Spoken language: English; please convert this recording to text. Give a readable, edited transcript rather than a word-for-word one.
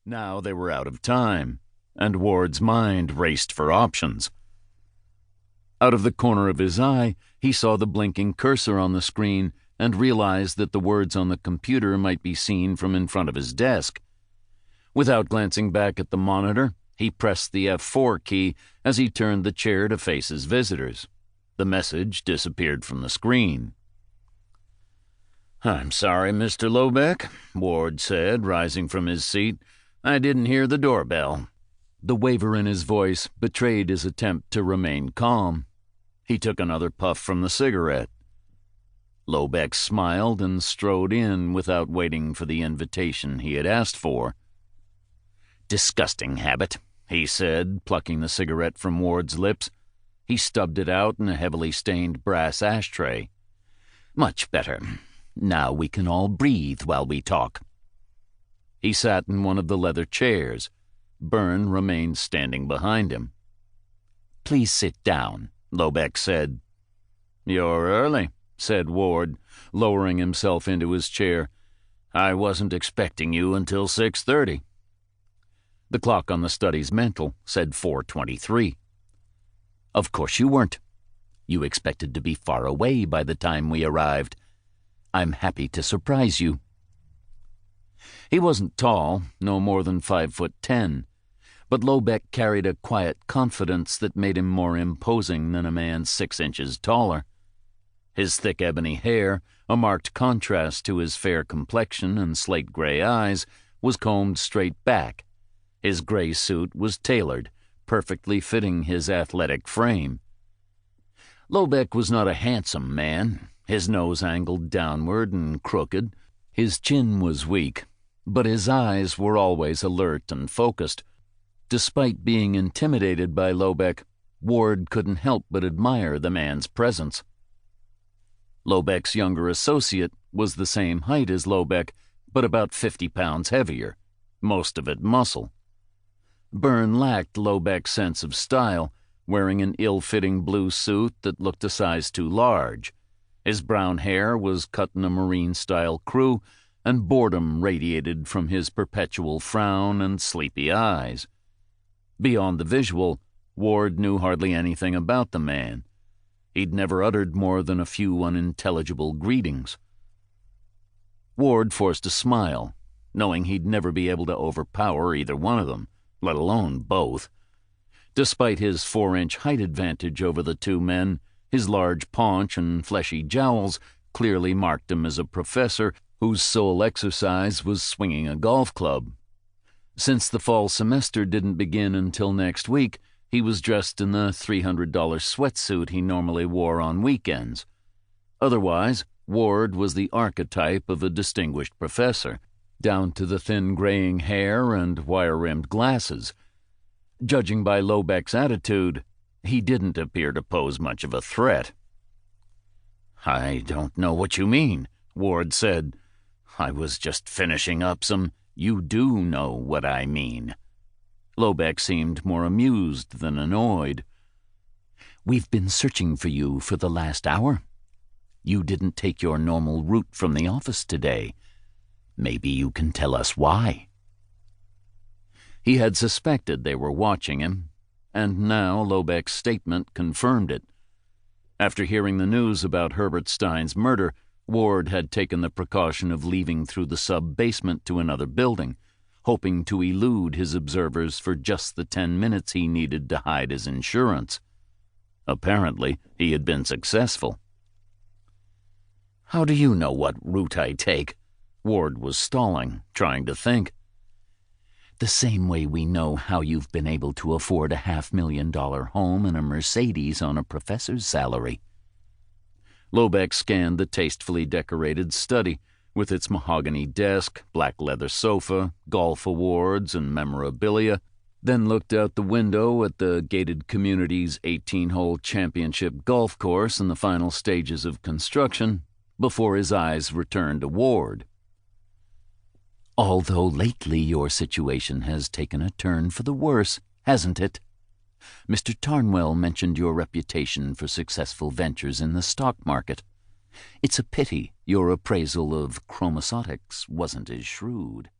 Now they were out of time, and Ward's mind raced for options. Out of the corner of his eye, he saw the blinking cursor on the screen and realized that the words on the computer might be seen from in front of his desk. Without glancing back at the monitor, he pressed the F4 key as he turned the chair to face his visitors. The message disappeared from the screen. "I'm sorry, Mr. Lobeck," Ward said, rising from his seat. "I didn't hear the doorbell." The waver in his voice betrayed his attempt to remain calm. He took another puff from the cigarette. Lobeck smiled and strode in without waiting for the invitation he had asked for. "Disgusting habit," he said, plucking the cigarette from Ward's lips. He stubbed it out in a heavily stained brass ashtray. "Much better. Now we can all breathe while we talk." He sat in one of the leather chairs. Byrne remained standing behind him. "Please sit down," Lobeck said. "You're early," said Ward, lowering himself into his chair. "I wasn't expecting you until 6:30. The clock on the study's mantel said 4:23. "Of course you weren't. You expected to be far away by the time we arrived. I'm happy to surprise you." He wasn't tall, no more than 5'10", but Lobeck carried a quiet confidence that made him more imposing than a man 6 inches taller. His thick ebony hair, a marked contrast to his fair complexion and slate-gray eyes, was combed straight back. His gray suit was tailored, perfectly fitting his athletic frame. Lobeck was not a handsome man, his nose angled downward and crooked. His chin was weak, but his eyes were always alert and focused. Despite being intimidated by Lobeck, Ward couldn't help but admire the man's presence. Lobeck's younger associate was the same height as Lobeck, but about 50 pounds heavier, most of it muscle. Byrne lacked Lobeck's sense of style, wearing an ill-fitting blue suit that looked a size too large. His brown hair was cut in a Marine-style crew, and boredom radiated from his perpetual frown and sleepy eyes. Beyond the visual, Ward knew hardly anything about the man. He'd never uttered more than a few unintelligible greetings. Ward forced a smile, knowing he'd never be able to overpower either one of them, let alone both. Despite his 4-inch height advantage over the two men, his large paunch and fleshy jowls clearly marked him as a professor whose sole exercise was swinging a golf club. Since the fall semester didn't begin until next week, he was dressed in the $300 sweatsuit he normally wore on weekends. Otherwise, Ward was the archetype of a distinguished professor, down to the thin graying hair and wire-rimmed glasses. Judging by Lobeck's attitude, he didn't appear to pose much of a threat. "I don't know what you mean," Ward said. "I was just finishing up some—" "You do know what I mean." Lobeck seemed more amused than annoyed. "We've been searching for you for the last hour. You didn't take your normal route from the office today. Maybe you can tell us why." He had suspected they were watching him, and now Lobeck's statement confirmed it. After hearing the news about Herbert Stein's murder, Ward had taken the precaution of leaving through the sub-basement to another building, hoping to elude his observers for just the 10 minutes he needed to hide his insurance. Apparently, he had been successful. "How do you know what route I take?" Ward was stalling, trying to think. "The same way we know how you've been able to afford a $500,000 home and a Mercedes on a professor's salary." Lobeck scanned the tastefully decorated study, with its mahogany desk, black leather sofa, golf awards, and memorabilia, then looked out the window at the gated community's 18-hole championship golf course in the final stages of construction, before his eyes returned to Ward. "Although lately your situation has taken a turn for the worse, hasn't it? Mr. Tarnwell mentioned your reputation for successful ventures in the stock market. It's a pity your appraisal of chromosotics wasn't as shrewd."